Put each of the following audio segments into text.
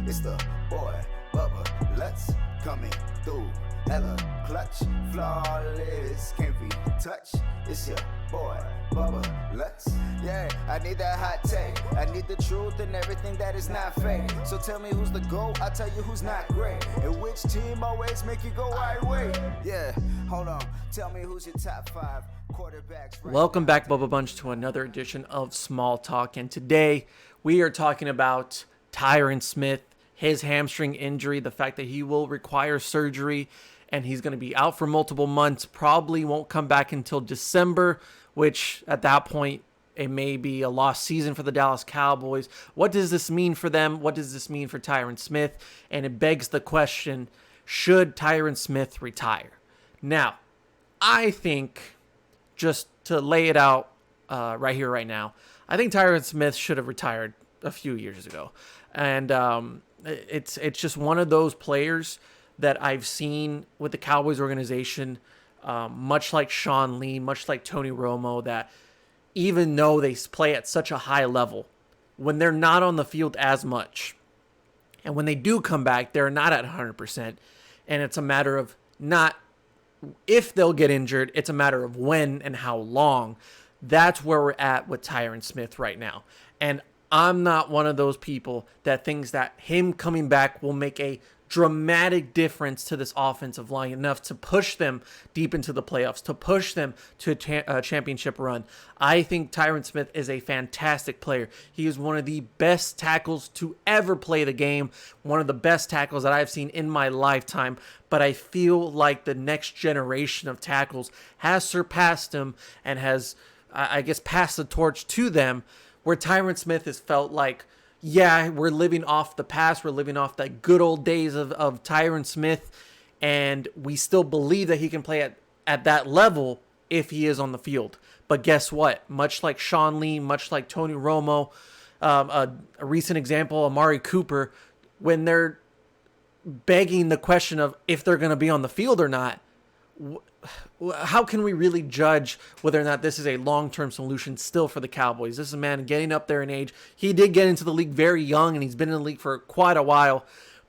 It's the boy, Bubba, let's coming through. Hella clutch, flawless, can't be touched. It's your boy, Bubba, let's. Yeah, I need that hot take. I need the truth and everything that is not fake. So tell me who's the GOAT, I'll tell you who's not great. And which team always make you go right way. Yeah, hold on, tell me who's your top 5 quarterbacks. Right. Welcome back, Bubba Bunch, to another edition of Small Talk. And today we are talking about Tyron Smith, his hamstring injury, the fact that he will require surgery and he's going to be out for multiple months, probably won't come back until December, which at that point, it may be a lost season for the Dallas Cowboys. What does this mean for them? What does this mean for Tyron Smith? And it begs the question, should Tyron Smith retire? Now, I think, just to lay it out right here, right now, I think Tyron Smith should have retired a few years ago. And it's just one of those players that I've seen with the Cowboys organization, much like Sean Lee, much like Tony Romo, that even though they play at such a high level, when they're not on the field as much, and when they do come back, they're not at 100%, and it's a matter of not if they'll get injured, it's a matter of when and how long. That's where we're at with Tyron Smith right now. And I'm not one of those people that thinks that him coming back will make a dramatic difference to this offensive line enough to push them deep into the playoffs, to push them to a championship run. I think Tyron Smith is a fantastic player. He is one of the best tackles to ever play the game, one of the best tackles that I've seen in my lifetime, but I feel like the next generation of tackles has surpassed him and has, I guess, passed the torch to them, where Tyron Smith has felt like, yeah, we're living off the past. We're living off the good old days of Tyron Smith, and we still believe that he can play at that level if he is on the field. But guess what? Much like Sean Lee, much like Tony Romo, a recent example, Amari Cooper, when they're begging the question of if they're going to be on the field or not, how can we really judge whether or not this is a long-term solution still for the Cowboys? This is a man getting up there in age. He did get into the league very young, and he's been in the league for quite a while.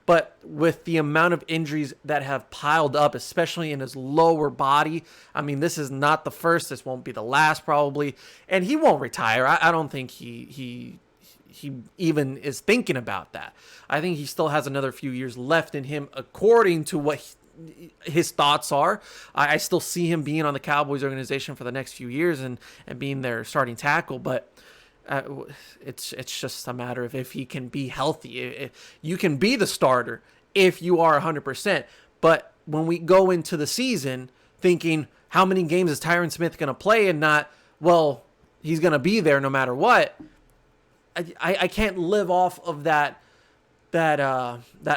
But with the amount of injuries that have piled up, especially in his lower body, I mean, this is not the first. This won't be the last, probably. And he won't retire. I don't think he even is thinking about that. I think he still has another few years left in him, according to what his thoughts are. I still see him being on the Cowboys organization for the next few years and being their starting tackle, but it's just a matter of if he can be healthy. You can be the starter if you are 100%, but when we go into the season thinking, how many games is Tyron Smith going to play, and not, well, he's going to be there no matter what, I can't live off of that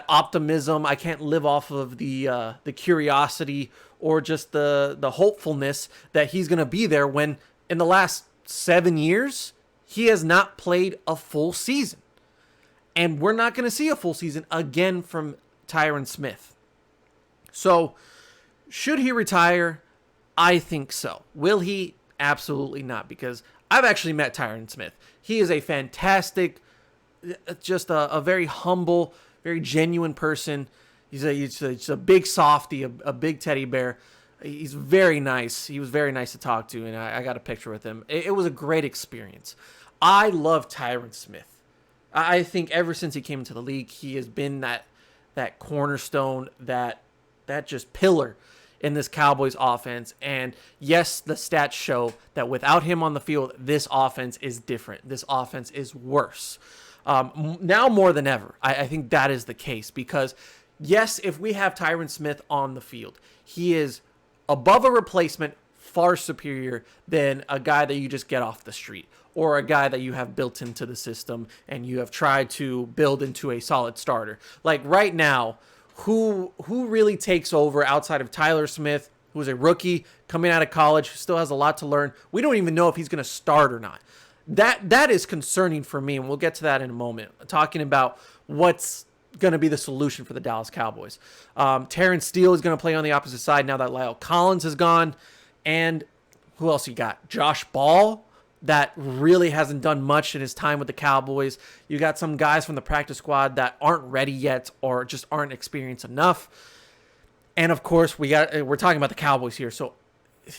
optimism. I can't live off of the curiosity or just the hopefulness that he's going to be there when in the last 7 years he has not played a full season. And we're not going to see a full season again from Tyron Smith. So should he retire? I think so. Will he? Absolutely not, because I've actually met Tyron Smith. He is a fantastic, just a very humble, very genuine person. He's a big softy, a big teddy bear. He's very nice. He was very nice to talk to, and I got a picture with him. It was a great experience. I love Tyron Smith. I think ever since he came into the league, he has been that cornerstone, that just pillar in this Cowboys offense. And yes, the stats show that without him on the field, this offense is different. This offense is worse. Now more than ever, I think that is the case, because yes, if we have Tyron Smith on the field, he is above a replacement, far superior than a guy that you just get off the street, or a guy that you have built into the system and you have tried to build into a solid starter. Like right now, who really takes over outside of Tyler Smith, who is a rookie coming out of college, who still has a lot to learn? We don't even know if he's going to start or not. That is concerning for me, and we'll get to that in a moment, talking about what's going to be the solution for the Dallas Cowboys. Terrence Steele is going to play on the opposite side now that Lyle Collins is gone. And who else you got? Josh Ball, that really hasn't done much in his time with the Cowboys. You got some guys from the practice squad that aren't ready yet or just aren't experienced enough. And of course, we're talking about the Cowboys here, so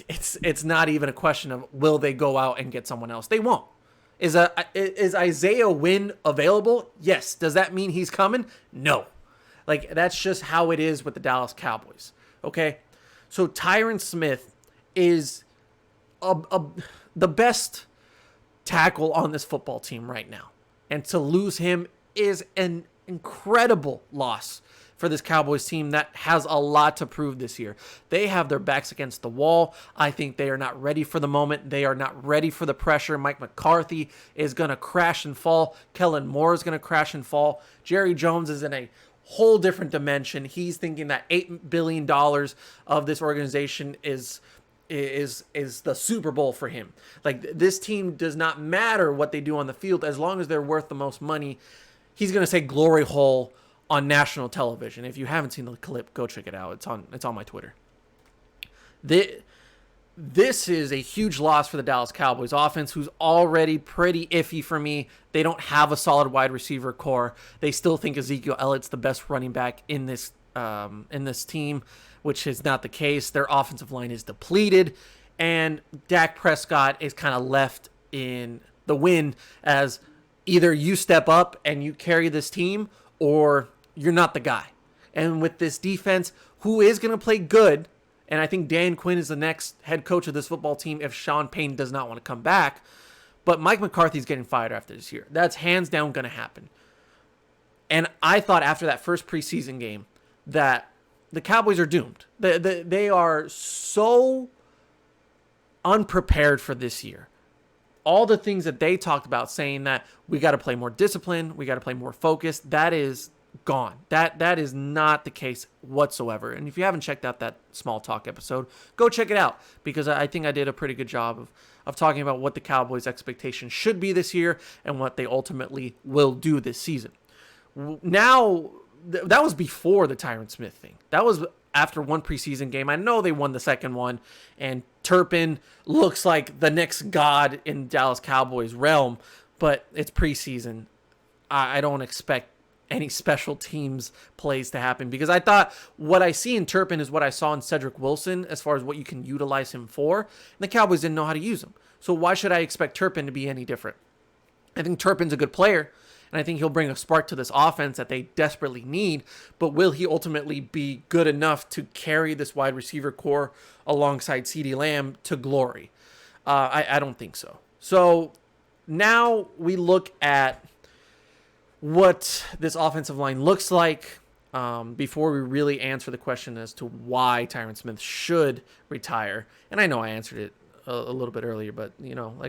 it's not even a question of will they go out and get someone else. They won't. Is Isaiah Wynn available? Yes. Does that mean he's coming? No. Like, that's just how it is with the Dallas Cowboys. Okay? So Tyron Smith is the best tackle on this football team right now. And to lose him is an incredible loss for this Cowboys team that has a lot to prove this year. They have their backs against the wall. I think they are not ready for the moment. They are not ready for the pressure. Mike McCarthy is going to crash and fall. Kellen Moore is going to crash and fall. Jerry Jones is in a whole different dimension. He's thinking that $8 billion of this organization is the Super Bowl for him. Like, this team does not matter what they do on the field as long as they're worth the most money. He's going to say glory hole on national television. If you haven't seen the clip, go check it out. It's on my Twitter. This is a huge loss for the Dallas Cowboys offense, who's already pretty iffy for me. They don't have a solid wide receiver core. They still think Ezekiel Elliott's the best running back in this team, which is not the case. Their offensive line is depleted, and Dak Prescott is kind of left in the wind as either you step up and you carry this team, or you're not the guy. And with this defense, who is going to play good, and I think Dan Quinn is the next head coach of this football team if Sean Payton does not want to come back, but Mike McCarthy's getting fired after this year. That's hands down going to happen. And I thought after that first preseason game that the Cowboys are doomed. They are so unprepared for this year. All the things that they talked about, saying that we got to play more discipline, we got to play more focused, that is gone. That is not the case whatsoever. And if you haven't checked out that Small Talk episode, go check it out, because I think I did a pretty good job of talking about what the Cowboys' expectations should be this year and what they ultimately will do this season. Now, that was before the Tyron Smith thing. That was after one preseason game. I know they won the second one, and Turpin looks like the next god in Dallas Cowboys realm, but it's preseason. I don't expect any special teams plays to happen, because I thought what I see in Turpin is what I saw in Cedric Wilson as far as what you can utilize him for, and the Cowboys didn't know how to use him. So why should I expect Turpin to be any different? I think Turpin's a good player, and I think he'll bring a spark to this offense that they desperately need, but will he ultimately be good enough to carry this wide receiver core alongside CeeDee Lamb to glory? I don't think so. So now we look at what this offensive line looks like before we really answer the question as to why Tyron Smith should retire. And I know I answered it a little bit earlier, but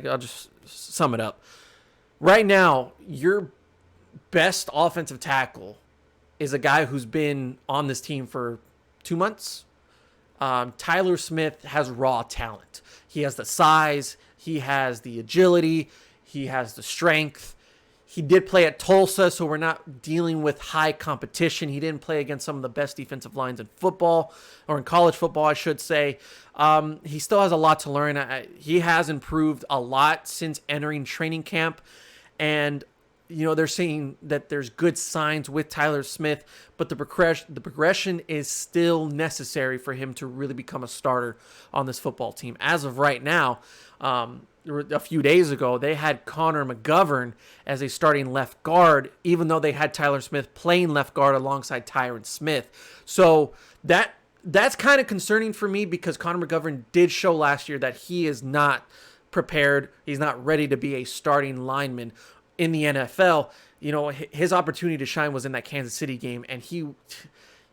I'll just sum it up. Right now, your best offensive tackle is a guy who's been on this team for 2 months. Tyler Smith has raw talent. He has the size, he has the agility, he has the strength. He did play at Tulsa, so we're not dealing with high competition. He didn't play against some of the best defensive lines in football, or in college football, I should say. He still has a lot to learn. He has improved a lot since entering training camp, and they're saying that there's good signs with Tyler Smith, but the progression is still necessary for him to really become a starter on this football team. As of right now, a few days ago, they had Connor McGovern as a starting left guard, even though they had Tyler Smith playing left guard alongside Tyron Smith. So that's kind of concerning for me, because Connor McGovern did show last year that he is not prepared. He's not ready to be a starting lineman in the NFL. His opportunity to shine was in that Kansas City game, and he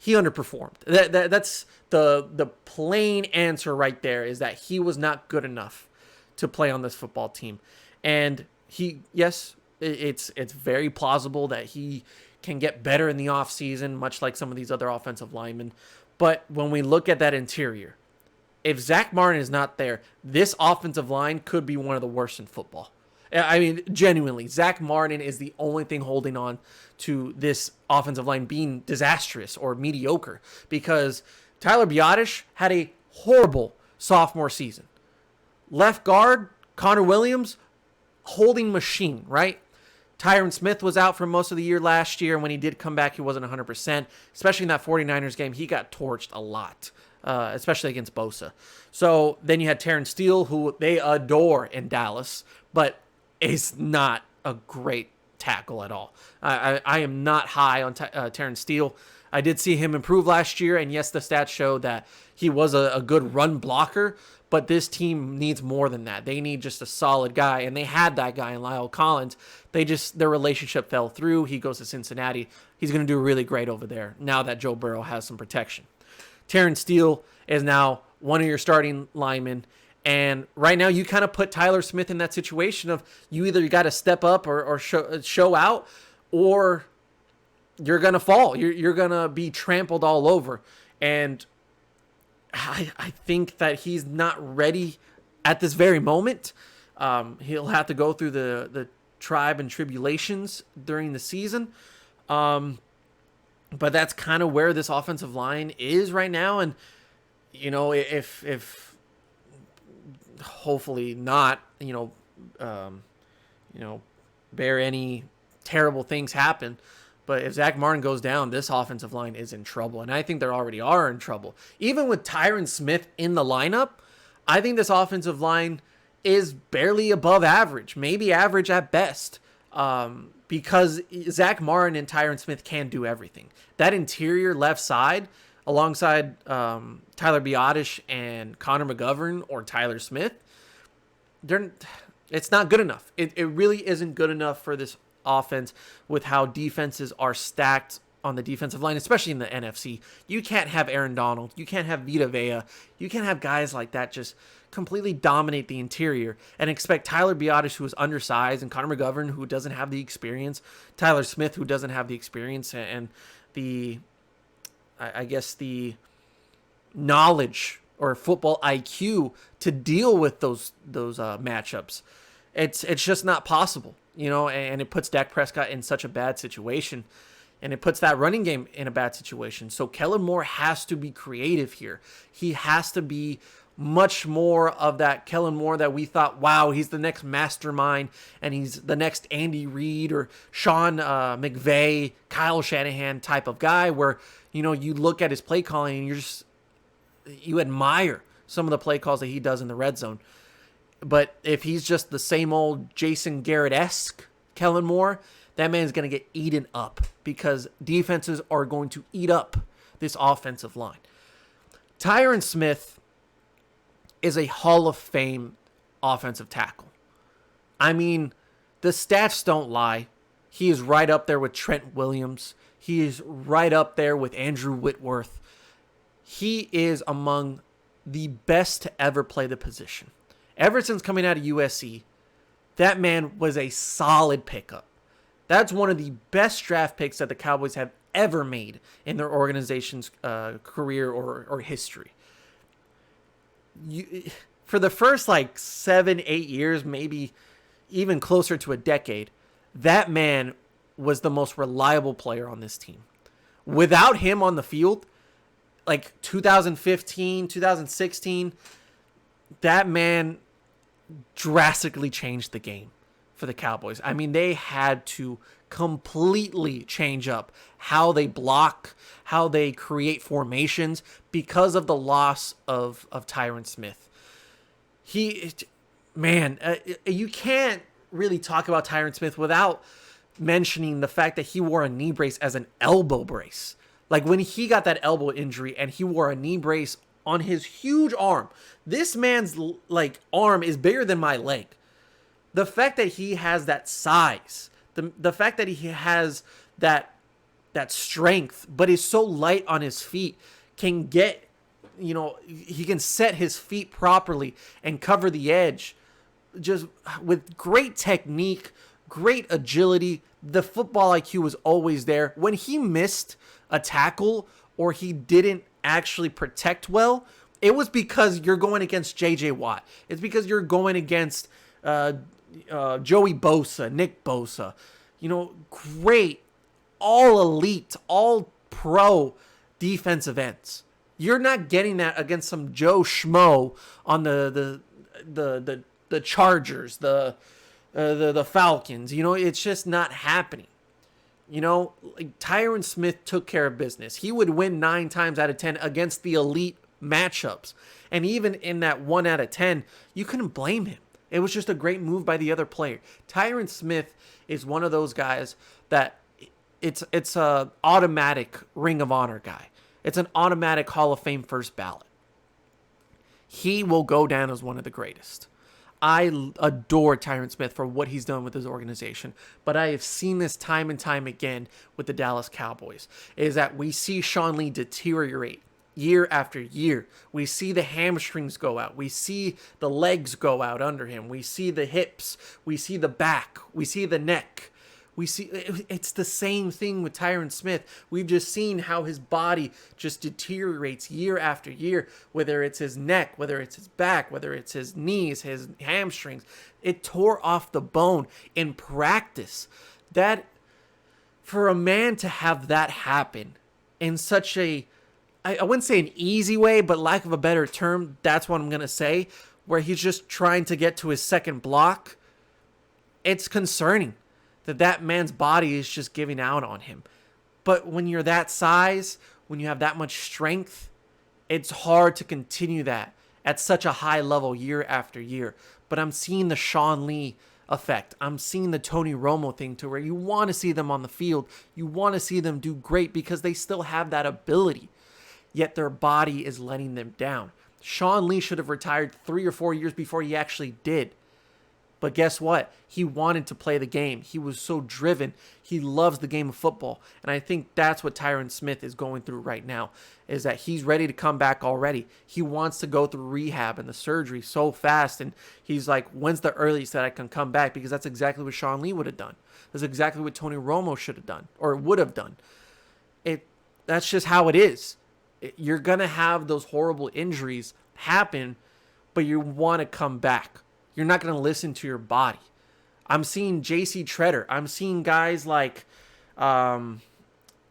underperformed. That's the plain answer right there, is that he was not good enough to play on this football team. And it's very plausible that he can get better in the offseason, much like some of these other offensive linemen. But when we look at that interior, if Zach Martin is not there, this offensive line could be one of the worst in football. I mean, genuinely, Zach Martin is the only thing holding on to this offensive line being disastrous or mediocre, because Tyler Biotish had a horrible sophomore season. Left guard, Connor Williams, holding machine, right? Tyron Smith was out for most of the year last year, and when he did come back, he wasn't 100%. Especially in that 49ers game, he got torched a lot, especially against Bosa. So then you had Terrence Steele, who they adore in Dallas, but is not a great tackle at all. I am not high on Terrence Steele. I did see him improve last year, and yes, the stats show that he was a good run blocker, but this team needs more than that. They need just a solid guy, and they had that guy in Lyle Collins. Their relationship fell through. He goes to Cincinnati. He's going to do really great over there now that Joe Burrow has some protection. Terrence Steele is now one of your starting linemen, and right now you kind of put Tyler Smith in that situation of you either got to step up or show out, or you're going to fall. You're going to be trampled all over. And I think that he's not ready at this very moment. He'll have to go through the tribe and tribulations during the season. But that's kind of where this offensive line is right now. And, you know, if hopefully not, bear any terrible things happen. But if Zach Martin goes down, this offensive line is in trouble. And I think they already are in trouble. Even with Tyron Smith in the lineup, I think this offensive line is barely above average, maybe average at best, because Zach Martin and Tyron Smith can do everything. That interior left side, alongside Tyler Biadasz and Connor McGovern or Tyler Smith, it's not good enough. It really isn't good enough for this offense with how defenses are stacked on the defensive line, especially in the NFC. You can't have Aaron Donald. You can't have Vita Vea. You can't have guys like that just completely dominate the interior and expect Tyler Biadasz, who is undersized, and Connor McGovern, who doesn't have the experience, Tyler Smith, who doesn't have the experience and the knowledge or football IQ to deal with those matchups. It's just not possible, and it puts Dak Prescott in such a bad situation, and it puts that running game in a bad situation. So Kellen Moore has to be creative here. He has to be much more of that Kellen Moore that we thought, wow, he's the next mastermind, and he's the next Andy Reid or Sean McVay, Kyle Shanahan type of guy where, you look at his play calling and you admire some of the play calls that he does in the red zone. But if he's just the same old Jason Garrett-esque Kellen Moore, that man's going to get eaten up because defenses are going to eat up this offensive line. Tyron Smith is a Hall of Fame offensive tackle. I mean, the stats don't lie. He is right up there with Trent Williams. He is right up there with Andrew Whitworth. He is among the best to ever play the position. Ever since coming out of USC, that man was a solid pickup. That's one of the best draft picks that the Cowboys have ever made in their organization's career or history. For the first 7-8 years, maybe even closer to a decade, that man was the most reliable player on this team. Without him on the field, 2015, 2016, that man drastically changed the game for the Cowboys. I mean, they had to completely change up how they block, how they create formations because of the loss of Tyron Smith. You can't really talk about Tyron Smith without mentioning the fact that he wore a knee brace as an elbow brace. When he got that elbow injury and he wore a knee brace on his huge arm. This man's arm is bigger than my leg. The fact that he has that size, the fact that he has that strength, but is so light on his feet, can get, he can set his feet properly and cover the edge just with great technique, great agility. The football IQ was always there. When he missed a tackle or he didn't actually protect well, it was because you're going against J.J. Watt. It's because you're going against Joey Bosa, Nick Bosa. Great, all elite, all pro defensive ends. You're not getting that against some Joe Schmo on the Chargers, the the Falcons. It's just not happening. Like Tyron Smith took care of business. He would win 9 times out of 10 against the elite matchups. And even in that 1 out of 10, you couldn't blame him. It was just a great move by the other player. Tyron Smith is one of those guys that it's a automatic Ring of Honor guy. It's an automatic Hall of Fame first ballot. He will go down as one of the greatest. I adore Tyron Smith for what he's done with his organization, but I have seen this time and time again with the Dallas Cowboys, is that we see Sean Lee deteriorate year after year. We see the hamstrings go out. We see the legs go out under him. We see the hips. We see the back. We see the neck. It's the same thing with Tyron Smith. We've just seen how his body just deteriorates year after year, whether it's his neck, whether it's his back, whether it's his knees, his hamstrings. It tore off the bone in practice. That, for a man to have that happen in such I wouldn't say an easy way, but lack of a better term, that's what I'm going to say, where he's just trying to get to his second block, it's concerning that man's body is just giving out on him. But when you're that size, when you have that much strength, it's hard to continue that at such a high level year after year. But I'm seeing the Sean Lee effect. I'm seeing the Tony Romo thing, to where you want to see them on the field. You want to see them do great because they still have that ability. Yet their body is letting them down. Sean Lee should have retired 3 or 4 years before he actually did. But guess what? He wanted to play the game. He was so driven. He loves the game of football. And I think that's what Tyron Smith is going through right now, is that he's ready to come back already. He wants to go through rehab and the surgery so fast. And he's like, when's the earliest that I can come back? Because that's exactly what Sean Lee would have done. That's exactly what Tony Romo should have done, or would have done. That's just how it is. You're going to have those horrible injuries happen, but you want to come back. You're not going to listen to your body. I'm seeing J.C. Treader. I'm seeing guys like, who's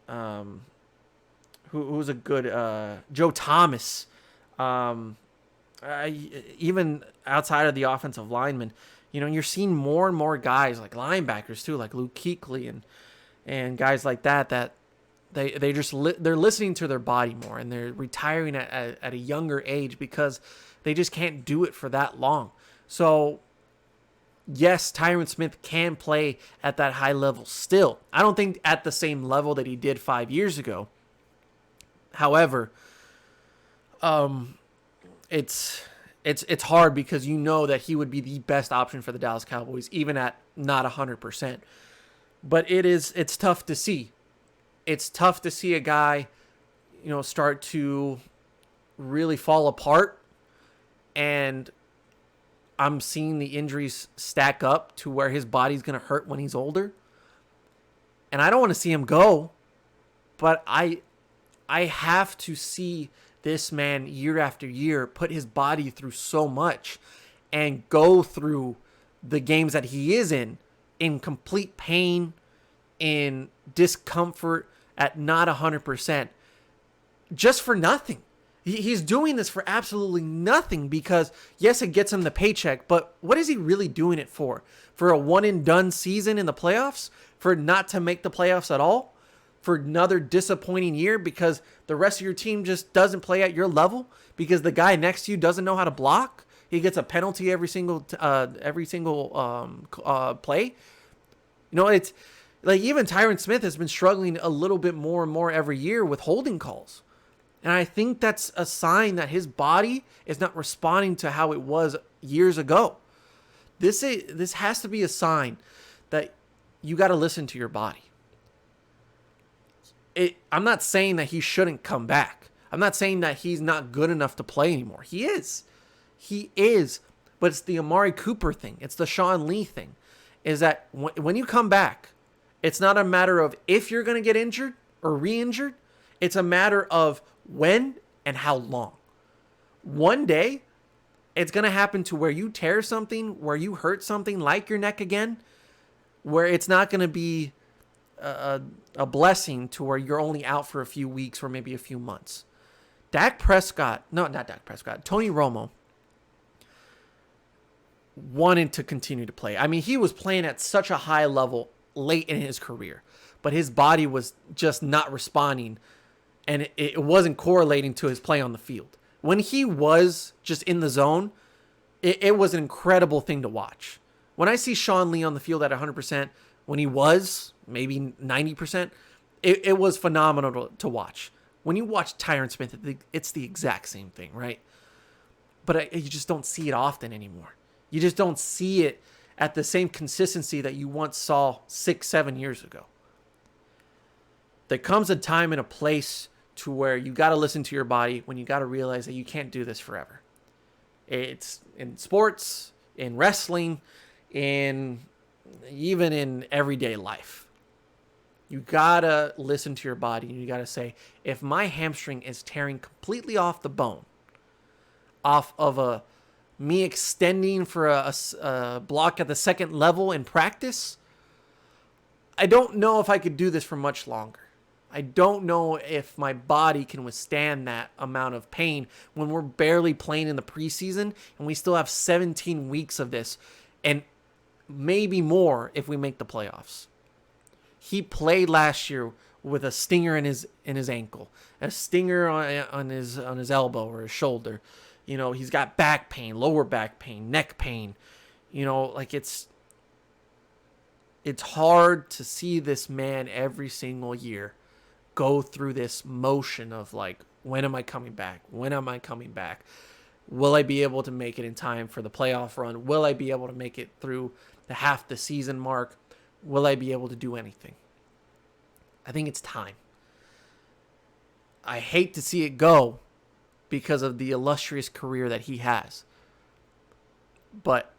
a good, Joe Thomas. Even outside of the offensive linemen, you're seeing more and more guys like linebackers too, like Luke Kuechly and guys like that they just they're listening to their body more, and they're retiring at a younger age because they just can't do it for that long. So, yes, Tyron Smith can play at that high level still. I don't think at the same level that he did 5 years ago. However, it's hard because you know that he would be the best option for the Dallas Cowboys, even at not 100%. But it's tough to see. It's tough to see a guy, start to really fall apart, and I'm seeing the injuries stack up to where his body's going to hurt when he's older. And I don't want to see him go, but I have to see this man year after year put his body through so much and go through the games that he is in complete pain, in discomfort, at not 100%, just for nothing. He's doing this for absolutely nothing because, yes, it gets him the paycheck, but what is he really doing it for? For a one-and-done season in the playoffs? For not to make the playoffs at all? For another disappointing year because the rest of your team just doesn't play at your level? Because the guy next to you doesn't know how to block? He gets a penalty every single play? It's like even Tyron Smith has been struggling a little bit more and more every year with holding calls. And I think that's a sign that his body is not responding to how it was years ago. This has to be a sign that you got to listen to your body. I'm not saying that he shouldn't come back. I'm not saying that he's not good enough to play anymore. He is. But it's the Amari Cooper thing. It's the Sean Lee thing. Is that when you come back, it's not a matter of if you're going to get injured or re-injured. It's a matter of when and how long. One day, it's going to happen to where you tear something, where you hurt something like your neck again, where it's not going to be a blessing to where you're only out for a few weeks or maybe a few months. Tony Romo wanted to continue to play. I mean, he was playing at such a high level late in his career, but his body was just not responding, and it wasn't correlating to his play on the field. When he was just in the zone, it was an incredible thing to watch. When I see Sean Lee on the field at 100%, when he was maybe 90%, it was phenomenal to watch. When you watch Tyron Smith, it's the exact same thing, right? But you just don't see it often anymore. You just don't see it at the same consistency that you once saw 6-7 years ago. There comes a time and a place to where you got to listen to your body, when you got to realize that you can't do this forever. It's in sports, in wrestling, even in everyday life. You got to listen to your body, and you got to say, if my hamstring is tearing completely off the bone, off of me extending for a block at the second level in practice, I don't know if I could do this for much longer. I don't know if my body can withstand that amount of pain when we're barely playing in the preseason and we still have 17 weeks of this, and maybe more if we make the playoffs. He played last year with a stinger in his ankle, a stinger on his elbow or his shoulder. You know, he's got back pain, lower back pain, neck pain. You know, like it's hard to see this man every single year go through this motion of like, when am I coming back? When am I coming back? Will I be able to make it in time for the playoff run? Will I be able to make it through the half the season mark? Will I be able to do anything? I think it's time. I hate to see it go because of the illustrious career that he has. But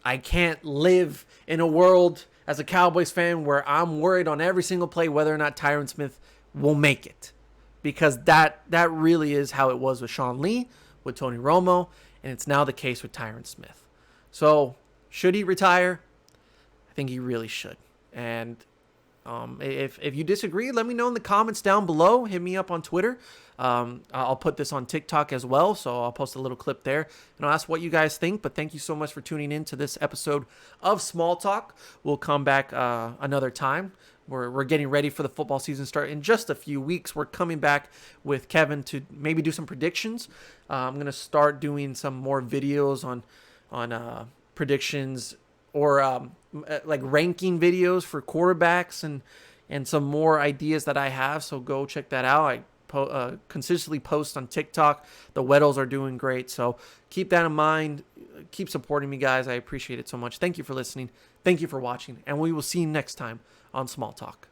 I can't live in a world as a Cowboys fan where I'm worried on every single play whether or not Tyron Smith will make it. Because that really is how it was with Sean Lee, with Tony Romo, and it's now the case with Tyron Smith. So, should he retire? I think he really should. And if you disagree, let me know in the comments down below. Hit me up on Twitter. I'll put this on TikTok as well, so I'll post a little clip there, and I'll ask what you guys think. But thank you so much for tuning in to this episode of Small Talk. We'll come back another time. We're getting ready for the football season start in just a few weeks. We're coming back with Kevin to maybe do some predictions. I'm going to start doing some more videos on predictions, or like ranking videos for quarterbacks, and some more ideas that I have. So go check that out. I consistently post on TikTok. The Weddles are doing great. So keep that in mind. Keep supporting me, guys. I appreciate it so much. Thank you for listening. Thank you for watching. And we will see you next time on Small Talk.